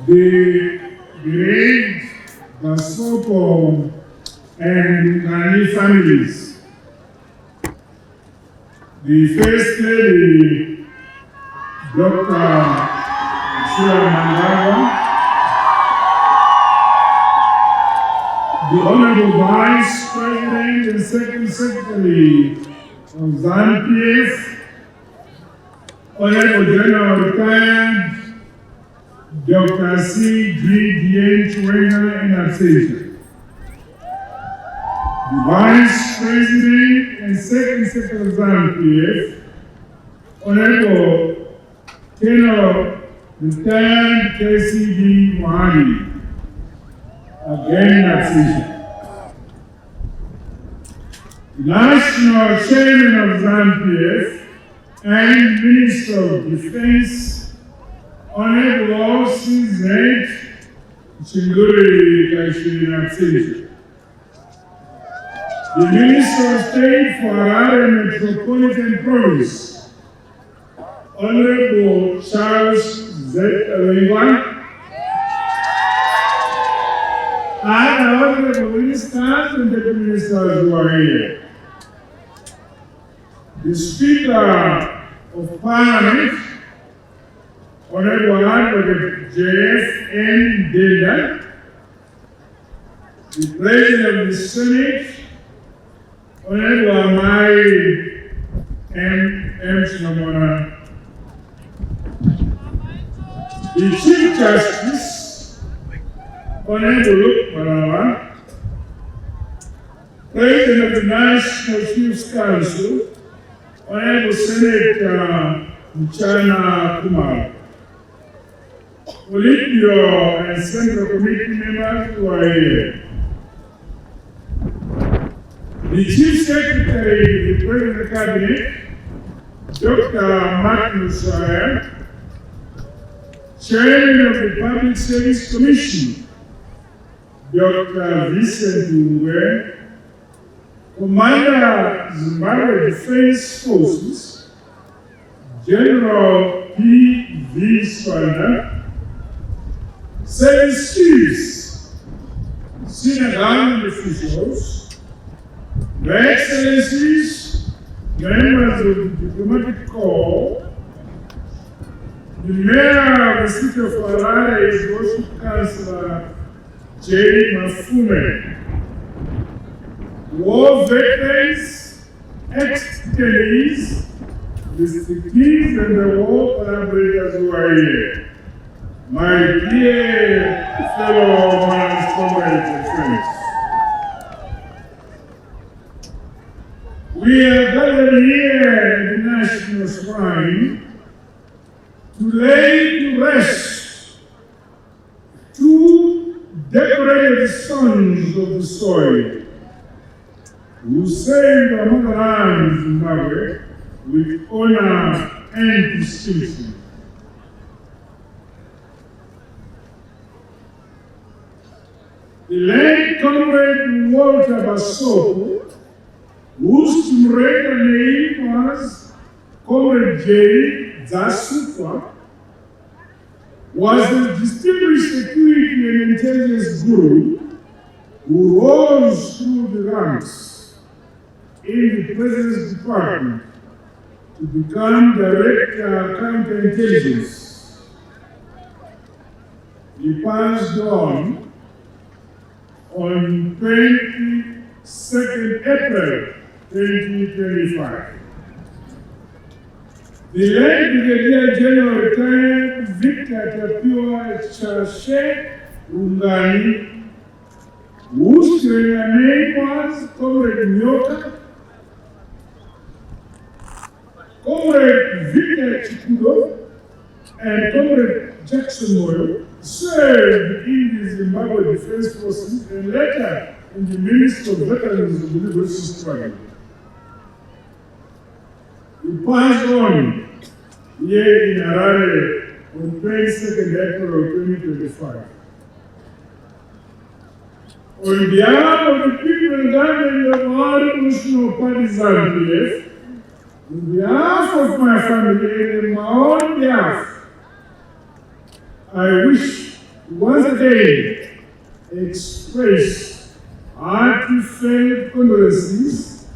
The great Basopo and Nani families, the First Lady, Dr. Mungofa, the Honorable Vice President and Second Secretary of ZANU-PF, Honorable General Retired Dr. C.G.D.N. Chiwenga and absentia. The Vice President and Second Secretary of ZANU-PF, Honorable Colonel Retired K.C.D. Mohali, again absentia. The National Chairman of ZANU-PF and Minister of Defense, Honorable C.Z. Chinguri Kaishiri absentia. The Minister of State for Harare Metropolitan Province, Honorable Charles Z. Alengwa, and Honorable Ministers and Deputy Ministers who are here. The Speaker of Parliament, Honorable Advocate J.F.N. Deda, the President of the Senate, Honorable Amai M. Shinamona, the Chief Justice, Honorable Luke Marawa, President of the National Chiefs Council, Honorable Senator Mchana Kumar, Politburo and Central Committee members who are here. The Chief Secretary of the President of the Cabinet, Dr. Martin Shire, Chairman of the Public Service Commission, Dr. Vincent Ngwe, Commander Zimbabwe Defense Forces, General P.V. Swanda, Service Chiefs, Senior Government Officials, Your Excellencies, members of the Diplomatic Corps, the Mayor of the City of Harare is Worship Councillor J. Mafume, war veterans, ex-detainees, districtees, and the war collaborators who are here. My dear fellow honest comrades and friends, we are gathered here at the National Shrine to lay to rest two decorated sons of the soil who saved our motherland Zimbabwe with honor and distinction. The late Comrade Walter Basopo, whose comrade name was Comrade J. Zasupwa, was a distinguished security and intelligence guru who rose through the ranks in the President's Department to become Director of Counterintelligence. He passed on 22nd April 2025. The late Brigadier General retired Victor Tapio Chashe Ungani whose name was Comrade Nyoka, Comrade Victor Chikudo, and Comrade Jackson Moyo served in the Zimbabwe Defense Forces and later in the Ministry of Veterans of the University struggle. He passed on here in Harare on 22nd April 2025. On behalf of the people and government of our National Party ZANU-PF, on behalf of my family and my own behalf, I wish once again express heartfelt condolences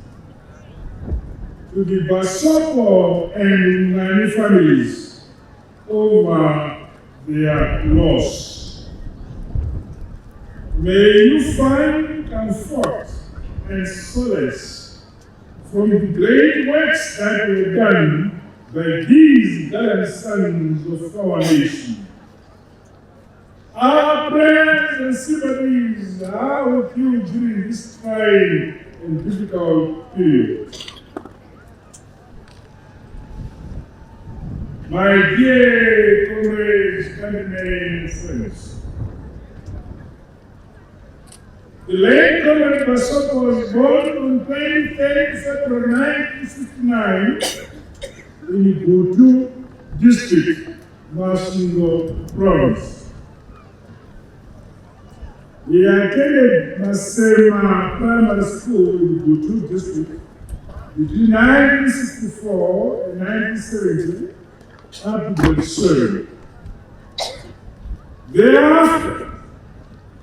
to the Basopo and Ngani families over their loss. May you find comfort and solace from the great works that were done by these gallant sons of our nation. Our prayers and sympathies are with you during this trying and difficult period. My dear comrades, countrymen, and friends, the late Comrade Basopo was born on 23rd February 1959 in Butu district, Masungo province. He attended Masema Primary School in Butu district between 1964 and 1970 up to the survey. Thereafter,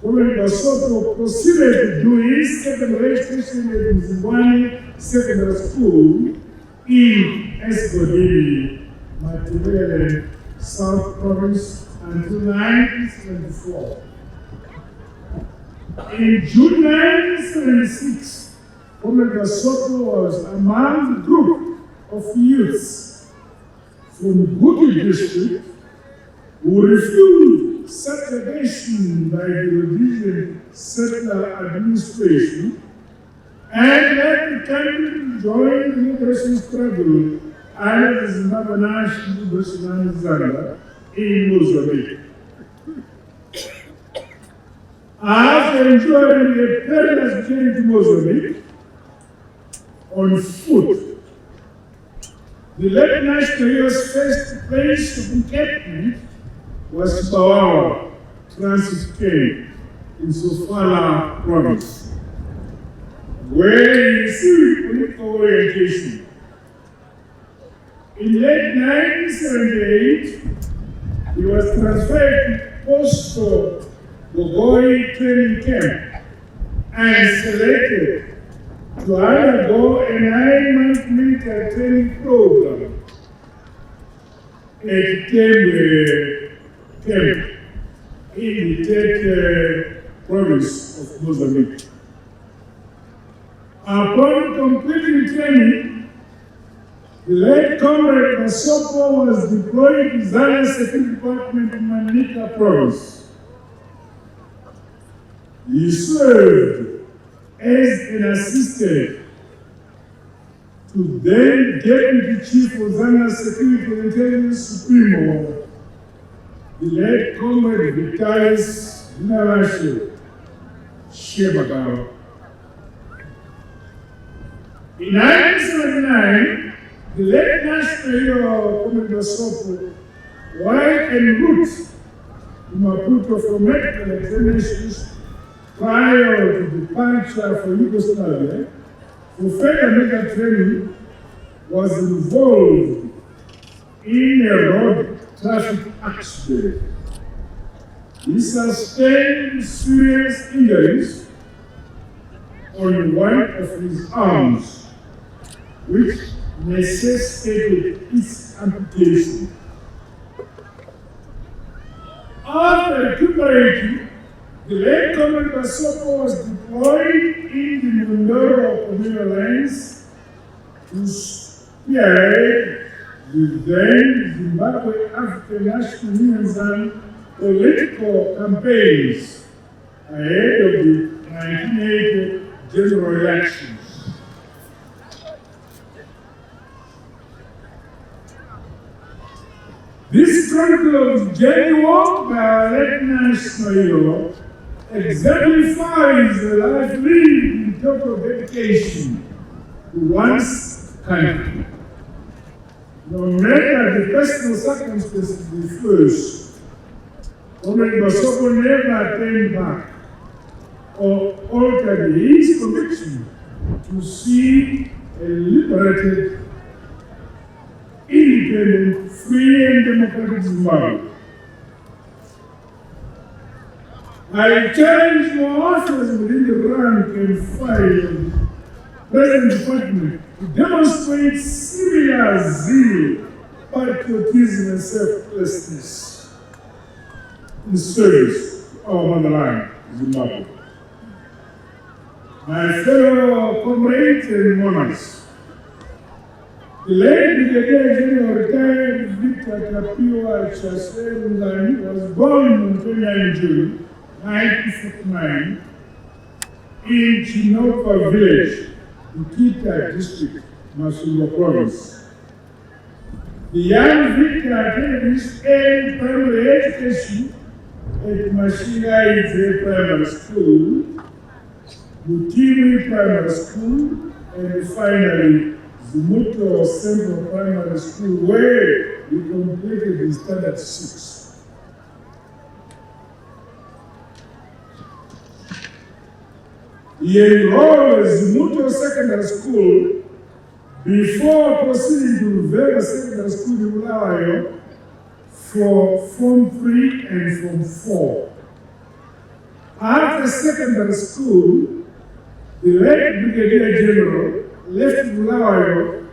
Comrade Basopo proceeded to do his secondary education at Mzimwani Secondary School in Esgodini, Matabele, South Province until 1974. In June 1976, Comrade Basopo was among the group of youths from Butu district who refused subjugation by the Rhodesian settler administration and led the country to join the liberation struggle under the Zimbabwe National Liberation Zanga in Mozambique. After enduring a perilous journey to Mozambique on foot, the late national hero's first place of encampment was Bawawa Transit Camp in Sofala province, where he received political orientation. In late 1978, he was transferred to Posto Gogoi training camp and selected to undergo a 9-month military training program at Tembe camp in the 3rd province of Mozambique. Upon completing training, the late Comrade Basopo was deployed to Zambia Security Department in Manica province. He served as an assistant to then Deputy Chief of Zambia Security and Intelligence Supremo, the late Comrade Vitalis Narashe Shebagao. In 1979, the late national hero Comrade Basopo, while en route to Maputo for medical examinations prior to departure for Yugoslavia, for further medical training, was involved in a road traffic accident. He sustained serious injuries on one of his arms, which necessitated its amputation. After recuperating, the late Comrade Basopo was deployed in the Mondoro communal lines to spearhead the then Zimbabwe African National Union's political campaigns ahead of the 1980 general elections. This chronicle of journey walk by our late national hero exemplifies the life lived in total dedication to one's country. No matter the personal circumstances he first, Basopo never turned back or altered his conviction to see a liberated, independent, free and democratic Zimbabwe. I challenge more officers within the rank and file of present department to demonstrate similar zeal, patriotism and selflessness in service to our motherland, Zimbabwe. My fellow comrades and monarchs, the late Brigadier General retired Victor Tapiwa Chasel was born on 29 June 1949 in Mungofa village, in Kita district, Basopo province. The young Victor attended his early primary education at Mashinga Primary School, Mutiri Primary School, and finally Zimuto Central Primary School, where he completed his standard 6. He enrolled at Zimuto Secondary School before proceeding to Vega Secondary School in Bulawayo for Form 3 and Form 4. After secondary school, the late Brigadier General left Bulawayo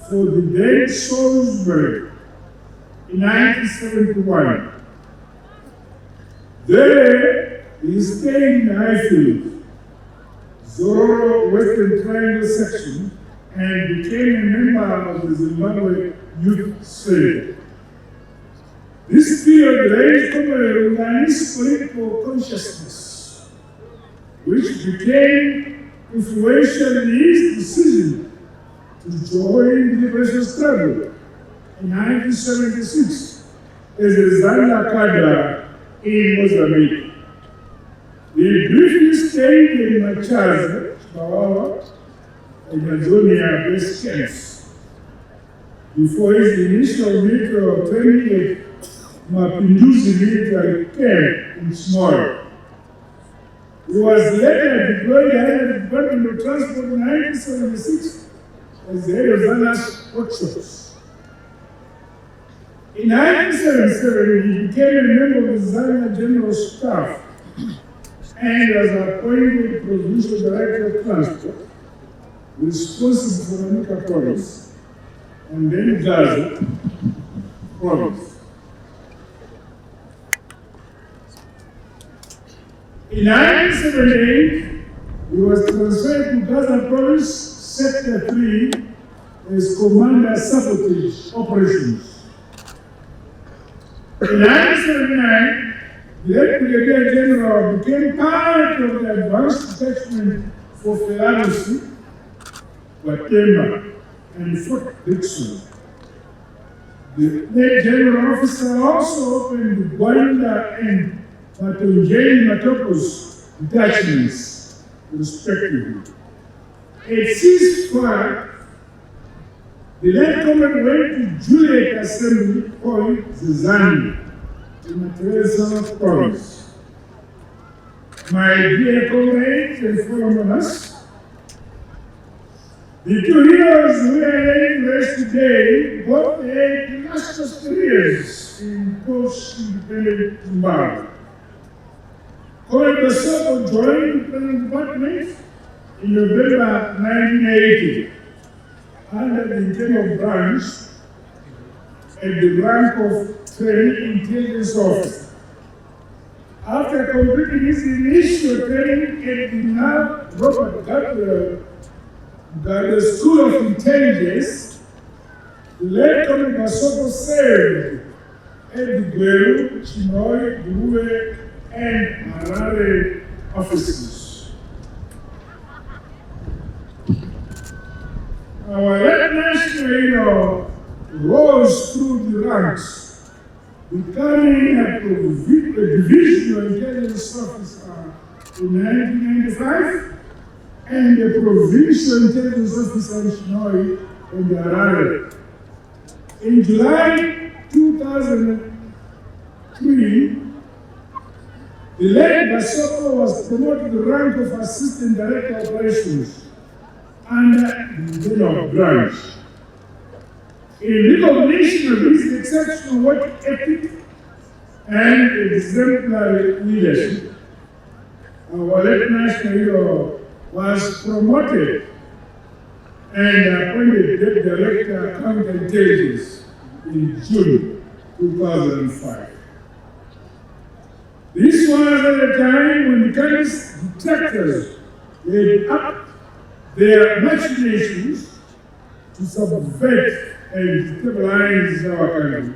for the then Salisbury in 1971. There, he stayed in Highfield, Zororo Western Triangle section, and became a member of the Zimbabwe Youth Service. This period raised Congolese political consciousness, which became influential in his decision to join the liberation struggle in 1976 as a Zanda cadre in Mozambique. He briefly stayed in Machaza, Chihuahua, and Amazonia base camps before his initial military training at Mapinduzi military camp in Small. He was later deployed under the Department of Transport in 1976 as the head of Zana's workshops. In 1977, he became a member of the Zana General Staff and was appointed Provincial Director of Transport, responsible for Nanika Province, and then Gaza Province. In 1978, he was transferred to Gaza Province, Sector 3, as Commander Sabotage Operations. In 1979, the late Brigadier General became part of the advanced detachment for Philanthropy, Guatemala, and Fort Dixon. The late General Officer also opened the Guanda and Matonjeni Matopos detachments, respectively. At ceasefire, the late commander went to Juliet Assembly Point, Zizani, in Materesa Province. My dear comrades and fellow monarchs, the two heroes who are laying rest today both had illustrious careers in post-independent Zimbabwe. Colonel Basopo joined the present department in November 1980 under the internal branch at the rank of Training Intelligence Officer. After completing his initial training at the now Robert Gabriel School of Intelligence, the late Colonel Basopo served at the Gweru, Chimoy, Buwe, and Harare offices. our lieutenant hero rose through the ranks, becoming a divisional intelligence officer in 1995 and a provincial intelligence officer in Shinoy and Harare. In July 2003, the late Basopo was promoted to the rank of Assistant Director of Operations under the General Branch. In recognition of his exceptional work ethic and exemplary leadership, our late national hero was promoted and appointed Deputy Director of Counter Intelligence in June 2005. This was at a time when the country's detractors laid up their machinations to subvert and destabilize our country,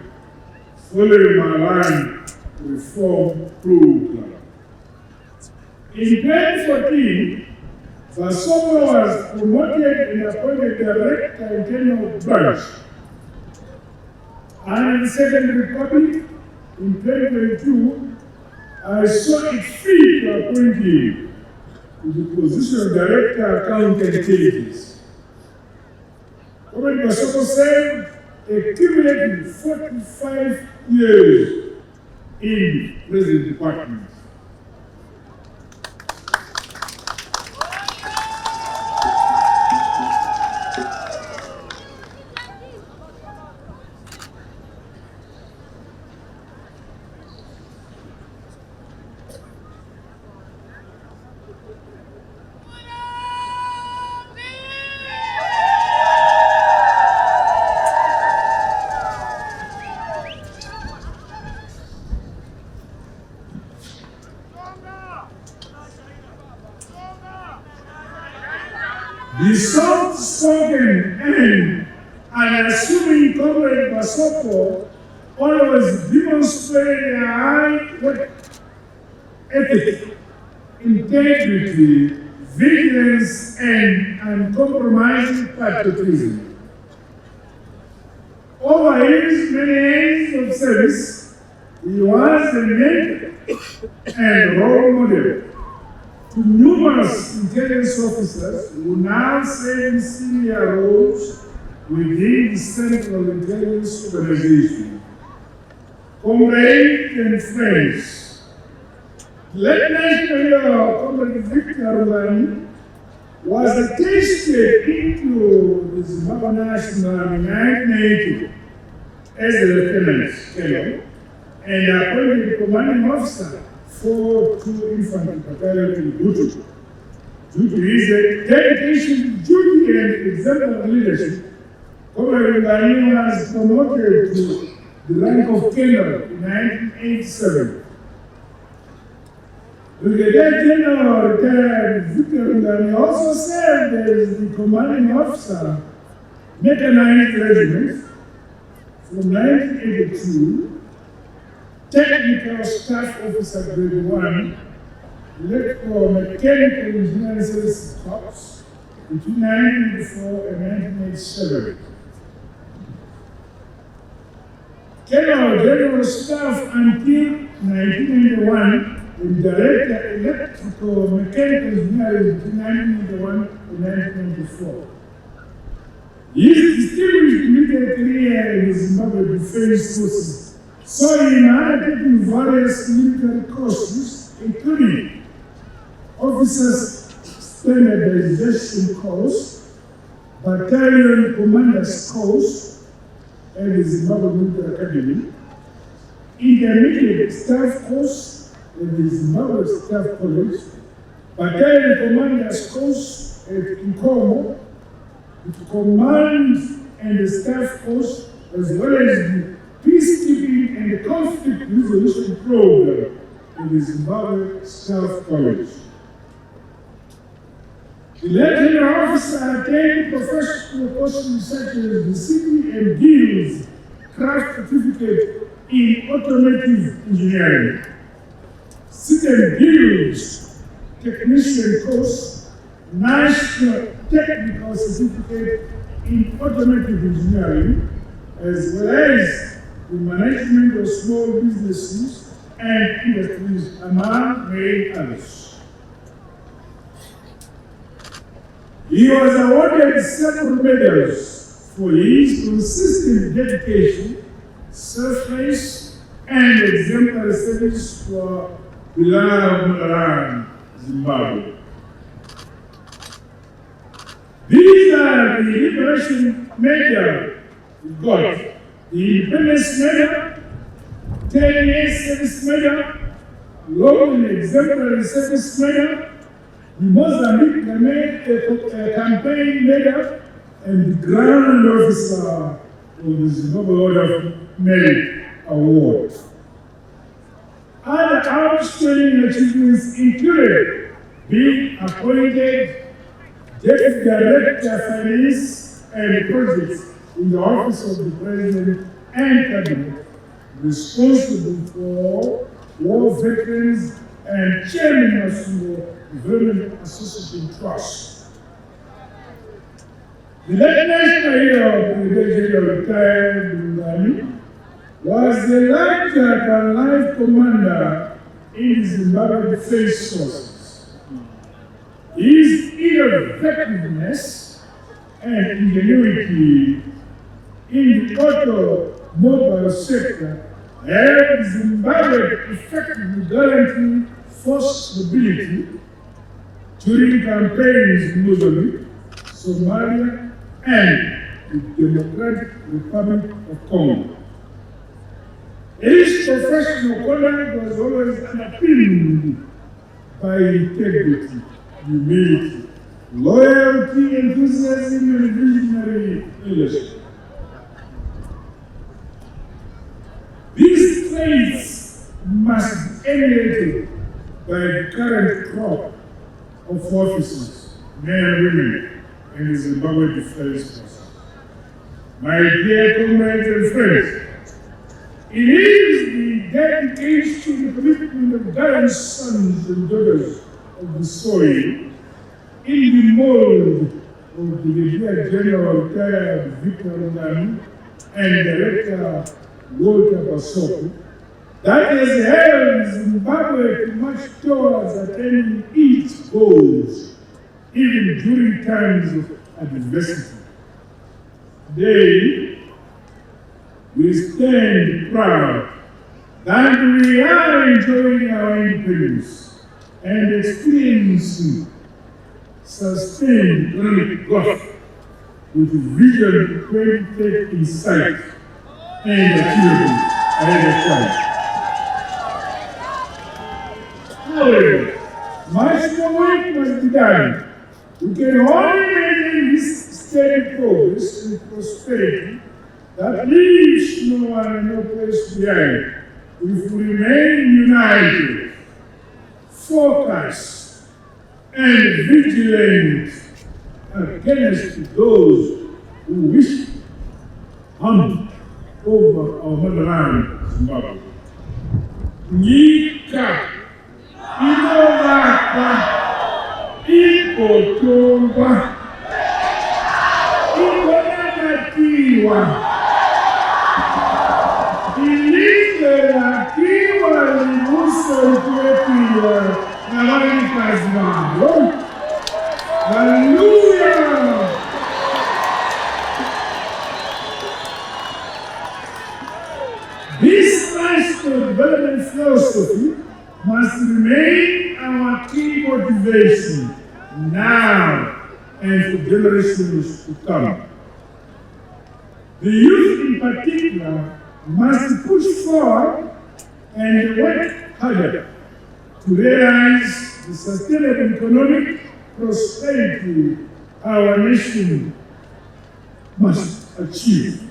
following our land reform program. In 2014, Basopo was promoted and appointed Director of General Branch. And in the Second Republic, in 2022, I saw it fit to appoint him to the position of Director of Counter Intelligence. Comrade Basopo served a cumulative 45 years in the President Department. The soft-spoken and unassuming Comrade Basopo always demonstrated a high work ethic, integrity, vigilance, and uncompromising patriotism. Over his many years of service, he was a mentor and role model to numerous intelligence officers who now serve in senior roles within the Central Intelligence Organization. Comrades and friends, Lieutenant Colonel Comrade Victor Rugani was attested into the Zimbabwe National Army in 1980 as a lieutenant colonel and appointed commanding officer for 2 Infantry Battalion in Butu. Due to his dedication to duty and exemplary leadership, Comrade Rugani was promoted to the rank of colonel in 1987. Brigadier General retired Victor Rugani also served as the commanding officer, Mechanized Regiment, from 1982, Technical Staff Officer Grade 1, left for Mechanical Engineering Services Corps between 1984 and 1987. General Staff until 1991 and Director Electrical Mechanical Engineering between 1991 and 1994. His distinguished military career in the Zimbabwe Defense Forces saw him undertaking various military courses, including Officers Standardization Course, Battalion Commanders Course at the Zimbabwe Military Academy, Intermediate Staff Course at the Zimbabwe Staff College, Battalion Commanders Course at Inkomo, the Command and the Staff Course, as well as the Peacekeeping and the Conflict Resolution Program in the Zimbabwe Staff College. The lieutenant officer attained professional courses such as the City and Guilds Craft Certificate in Automotive Engineering, City and Guilds Technician Course, National Technical Certificate in automotive engineering, as well as the management of small businesses and industries, among many others. He was awarded several medals for his consistent dedication, selfless, and exemplary service for beloved motherland, Zimbabwe. These are the Liberation Medal we got, the Independence Medal, 10 years Service Medal, Long and Exemplary Service Medal, the Mozambique Campaign Medal, and the Grand Officer of the Zimbabwe Order of Merit Award. Other outstanding achievements included being appointed Deputy Director of Finance and Projects in the Office of the President and Cabinet, responsible for war veterans and Chairman of the Development Association Trust. The Lieutenant Colonel Brigadier General retired in the Army was the larger than life commander in the Zimbabwe Defense Forces. His innovativeness and ingenuity in the automobile sector helped Zimbabwe effectively guarantee force mobility during campaigns in Mozambique, Somalia, and the Democratic Republic of Congo. His professional conduct was always underpinned by integrity, humility, loyalty, enthusiasm, and visionary leadership. These traits must be emulated by the current crop of officers, men and women, in the Zimbabwe Defense Force. My dear comrades and friends, it is the dedication and commitment of gallant sons and daughters of the soil in the mold of the Brigadier General retired Victor Ngani and Director Walter Basopo that has helped Zimbabwe to march towards attaining its goals, even during times of adversity. Today, we stand proud that we are enjoying our independence and experiencing sustained economic growth with vision 2030 in sight and achievable ahead of time. However, much more work must be done. We can only maintain this steady progress and prosperity that leaves no one and no place behind if we remain united, focused, and vigilant against those who wish harm over our motherland, Zimbabwe. Nyika inovakwa, ikotongwa, ikonamatiwa, ilizerakiwa limusotwepiwa na vanikazi vavo. Hallelujah! This national development philosophy must remain our key motivation now and for generations to come. The youth in particular must push forward and work harder to realize the sustainable economic prosperity our nation must achieve.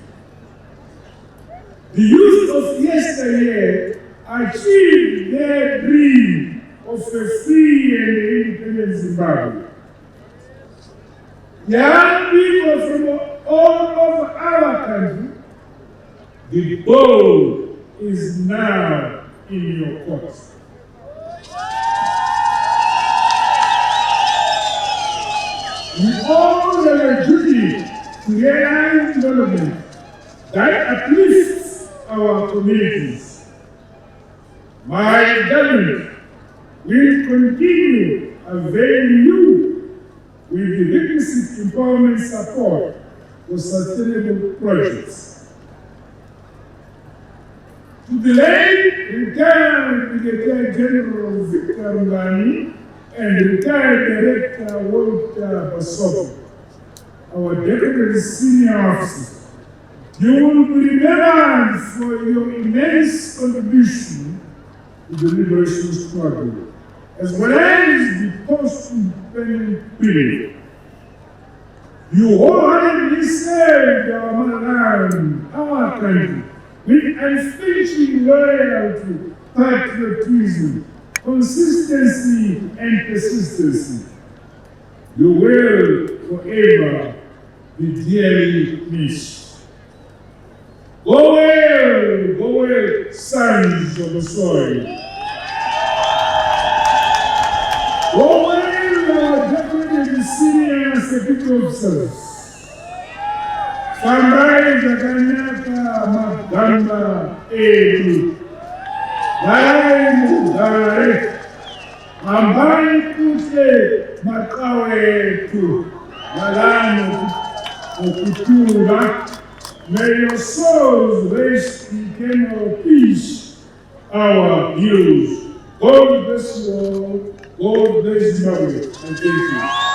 The youth of yesteryear achieved their dream of a free and independent Zimbabwe. Young people from all over our country, the ball is now in your court. We all have a duty to realize development that uplifts our communities. My government will continue availing you with the requisite empowerment support for sustainable projects. To the late retired Brigadier General Victor Ngani and retired Director Walter Basopo, our deputy senior officers, you will be remembered for your immense contribution to the liberation struggle, as well as the post-independent period. You wholeheartedly served our motherland, our country, with unflinching loyalty, patriotism, consistency, and persistency. You will forever be dearly missed. Go well, sons of the soil. Go well, our deputy senior security officers. Sambai Zakanyaka Magamba Edu. Lai Mugare. Ambai Kute Makawe Tu. Malano Okutura. May your souls rest in eternal peace, our heroes. God bless you all. God bless Zimbabwe. And thank you.